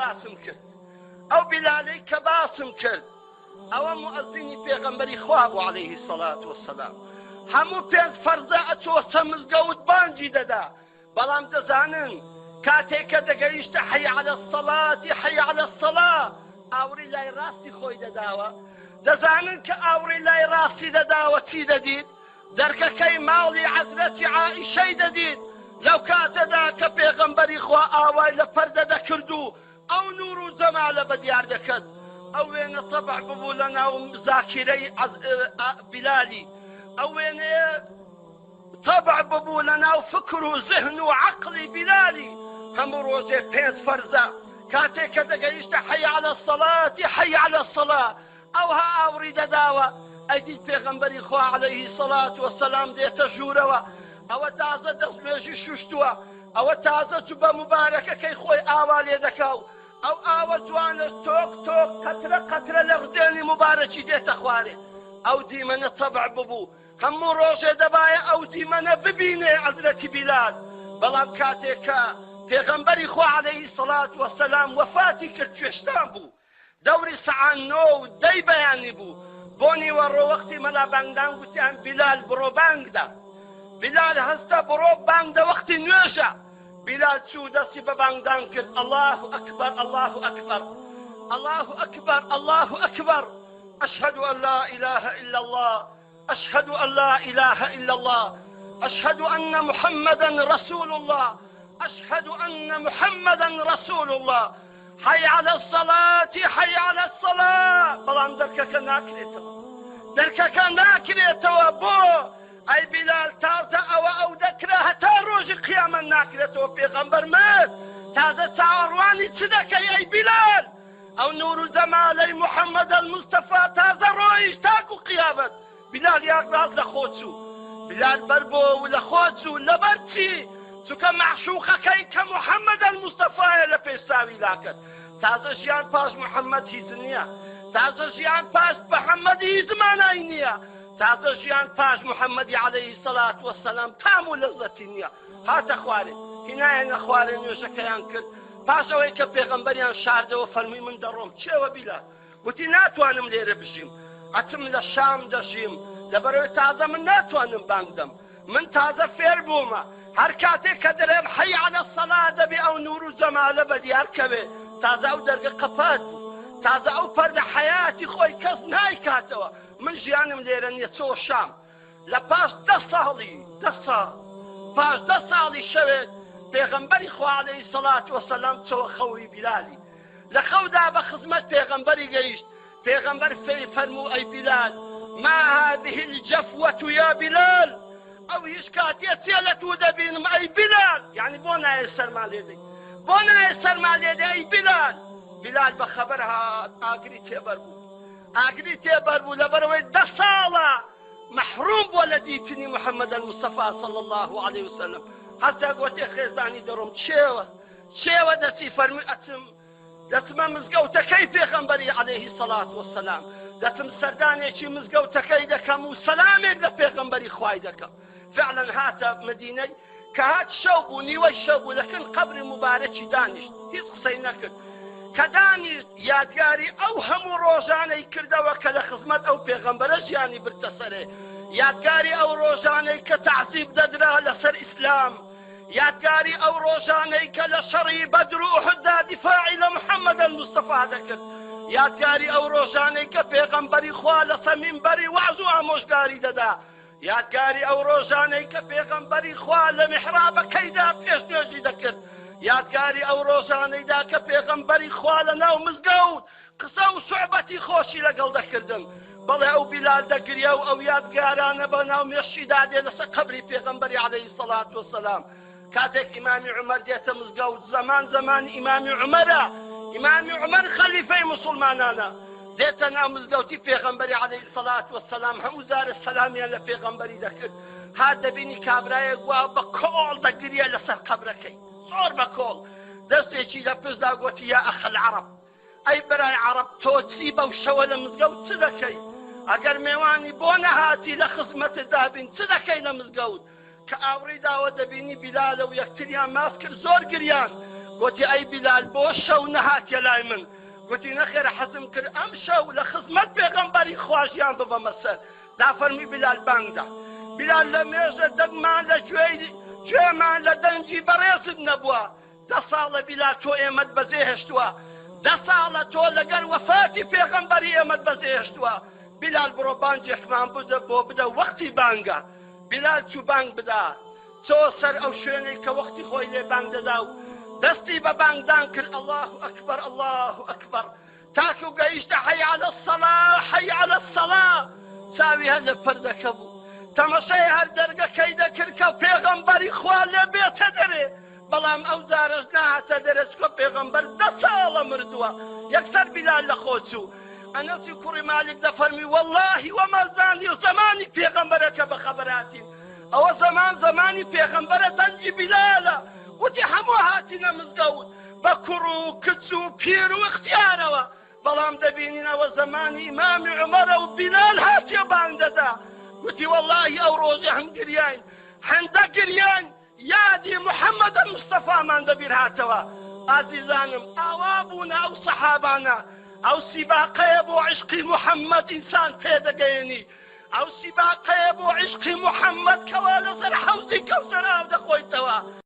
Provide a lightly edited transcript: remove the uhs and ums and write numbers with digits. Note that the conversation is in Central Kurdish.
باسم کرد ئەو بیلالەی کە باسم کرد ئەوە مؤەزینی پێغەمبەری خوا بوو عەلەیهی سەڵات وەسەلام هەموو پێنج فەرزە ئەچۆتە مزگەوت بانگی دەدا بەڵام دەزانن کاتێک کە دەگەیشتە حەی عەلە السەڵاتی حەی عەلە السەڵا ئاوری لای ڕاستی خۆی دەداوە دەزانن کە ئاوری لای ڕاستی دەداوە چی دەدیت دەرکەکەی ماڵی حەزرەتی عائیشەی دەدیت لەو کاتەدا کە پێغەمبەری خوا ئاوای لە پەردە دەکرد و ئەو نور و جەمالە بەدیار دەکرد ئەو وێنە تەبع ببوو لە ناو زاکیرەی بیلالی ئەو وێنەیە تەبع ببوو لە ناو فکر و ذهن و عەقڵی بیلالی هەموو ڕۆژێ پێنج فەرزە کاتێک کە دەگەیشتە حەی عەلە السەڵاتی حەی عەلە السەڵا ئەوها ئاوری دەداوە ئەیدی پێغەمبەری خوا عەلەیهی سەڵات وەسەلام دێتە ژوورەوە ئەوە تازە دەستێژی شوشتووە ئەوە تازە چوو بە مبارەکەکەی خۆی ئاوا لێ دەکاو ئەو ئاوە جوانە تۆک تۆک قەترە قەترە لە ڕدێنی مبارەکی دێتە خوارێ ئەو دیمەنە تەبع ببوو هەموو ڕۆژێ دەبایە ئەو دیمەنە ببینێ حەزرەتی بیلال بەڵام کاتێک کە پێغەمبەری خوا عەلەیهی سەڵات وەسەلام وەفاتی کرد کوێشتان بوو دەوری سەعان نۆ و دەی بەیانی بوو بۆ نیوەڕۆ وەختی مەلا بانگدان گوتیان بیلال بڕۆ بانگدا بیلال هەستە بڕۆ بانگدە وەختی نوێژە بیلال چوو دەستی بە بانگدان کرد الله ئەکبەر الله ئەکبەر الله ئەکبەر الله ئەکبەر أشهد أن لا إله إلا الله أشهد أن لا إله إلا الله أشهد أن محمدا رسول الله أشهد أن محمدا رسول الله حي على الصلاة حي على الصلاة بلان دركك ناكريتوا بو أي بلال تازا أو ذكرى حتى روج قياما ناكريتوا بيغمبر مات تازا تعرواني تدك أي بلال أو نور زمالي محمد المصطفى تازا رويش تاكو قيامت بلال ياقراز لخوتسو بلال بربو لخوتسو لبرتي سوكا معشوقة كي كمحمد المصطفى لبيساوي لاكت تازا جيان باش محمد هيزنيا تازا جيان باش محمد هيزماناينيا تازا جيان باش محمد عليه الصلاة والسلام تامو لذتينيا هات خواري هنايا خواري نوشكيان كد باش اوي كبيغمبريان شارده وفرمي من دروم چه بلا قلتي ناتوانم ليرة بجيم اتم للشام دجيم لبروي تازا من ناتوانم بانقدم من تازا فير بوما هركاتي كدرم حي على الصلاة دبي او نور الزمالة بدي هركبه تازا او درق قفات تازا او فرد حياتي خوي كز ناي كاتوا من جيانم ليرن يتسو الشام لباش دصالي باش دصالي شويت پێغەمبەری خوا عەلەیهی سەڵات وەسەلام چۆوە خەوی بیلالی لە خەودا بە خزمەت پێغەمبەری گەیشت پێغەمبەر فەرموو ئەی بیلال ما هذه الجفوة يا بلال ئەو هیچ کاتێ چێ لە تو دەبینم ئەی بلال یعنی بۆ نایە سەرما لێدەی بۆ نایە سەرما لێدەی ئەی بلال بە خەبەر هات ئاگری تێبەر بوو لەبەرەوەی 10 ساڵە محروم بووە لە دیتنی محەممەد المصطفى صلى الله عليه وسلم حتى قوتي خيزاني درم شيوة دسي فرمي دتم مزقوتكي بيغمبري عليه الصلاة والسلام دتم سرداني شي مزقوتكي دكم وسلامي بيغمبري خواي دكم فعلا هاتا مديني كهات شوبو نيوي شوبو لكن قبر مبارك دانش هيس قصيناك كداني يادقاري او همو روزاني كردوا كلا خزمت او بيغمبر جياني برتصري يادقاري او روزاني كتعذيب ددرا لسر اسلام يادقاري او روزاني كلشري بدر احد دفاعي لمحمد المصطفى ذكر يادقاري او روزاني كبيغمبري خوالص منبري وعزو اموشداري ددا يادقاري او روزاني كبيغمبري خوال محراب كيدا فيش نجي ذكر يادقاري او روزاني دا كبيغمبري خوال ناو مزقود قصو صعبتي خوشي لقل ذكردن بەڵێ ئەو بیلال دەگریا و ئەو یادگارانە بە ناو مێشی دادێ لەسەر قەبری پێغەمبەری عەلەیهی سەڵات وەسەلام کاتێک ئیمامی عومەر دێتە مزگەوت زمان ئیمامی عومەرە ئیمامی عومەر خەلیفەی موسڵمانانە دێتە ناو مزگەوتی پێغەمبەری عەلەیهی سەڵات وەسەلام هەموو زارە سەلامیان لە پێغەمبەری دەکرد هات دەبینی کابرایەک وا بە کۆڵ دەگریا لەسەر قەبرەکەی زۆر بە کۆڵ دەستێکی لە پزدا گوتی یا ئەخەل عەرەب ئەی بەرای عەرەب تۆ چی بەو شەوە لە مزگەوت چ دەکەی ئەگەر میێوانی بۆ نەهاتی لە خزمەتت دابین چ دەکەی لە مزگەوت کە ئاوڕی داوە دەبینی بیلالە و یەکتریان ماف کرد زۆر گریان وتی ئەی بیلال بۆ شەو نەهاتیە لای من گوتی نەخێرە حەزم کرد ئەم شەو لە خزمەت پێغەمبەری خواشیان ببەمە سەر دافەرمی بیلال بانگدا بیلال لە مێژە دەنگمان لە گوێمان لە دەنجی بەڕێزت نەبووە 10 ساڵە بیلال تۆ ئێمەت بەجێهێشتووە 10 ساڵە تۆ لەگەر وەفاتی پێغەمبەری ئێمەت بەجێهێشتووە بیلال بڕۆ بانگێکمان بدە بۆ بدە وەختی بانگە بیلال چوو بانگ بدا چۆ سەر ئەو شوێنەی کە وەختی خۆی لێ بانگ دەدا و دەستی بە بانگدان کرد الله ئەکبەر الله ئەکبەر تاکو گەیشتە حەی عەلە الصەلاة حەی عەلە الصەلاة چاوی هەر لە پەردەکە بوو تەماشای هەر دەرگەکەی دەکرد کە پێغەمبەری خوا لێ بێتە دەرێ بەڵام ئەو جارەش نهاتە دەرێ چکە پێغەمبەر 10 ساڵە مردووە یەکسەر بیلال لە خۆ چوو ئەنەسی کوڕی مالک دەفەرمی وەڵڵاهی وەمەزانی و زەمانی پێغەمبەرەکە بە خەبەراتین ئەوە زەمانی پێغەمبەرە دەنجی بیلالە وتی هەموو هاتینە مزگەوت بە کوڕ و کچ و پیر و اختیارەوە بەڵام دەبینینەوە زەمانی ئیمامی عومەرە و بیلال هاتیە بانگ دەدا وتی وەڵڵاهی ئەو ڕۆژێ هەم گریان هەندە گریان یادی محەممەدە مستەفامان دەبیر هاتەوە ئازیزانم ئاوا بوونە ئەو سەحابانە ئەو سیباقەیە بۆ عشقی محەممەد ئینسان پێدەگەیەنی ئەو سیباقەیە بۆ عشقی محەممەد کەوا لەسەر حەوزی کەوسەر ئاو دەخۆیتەوە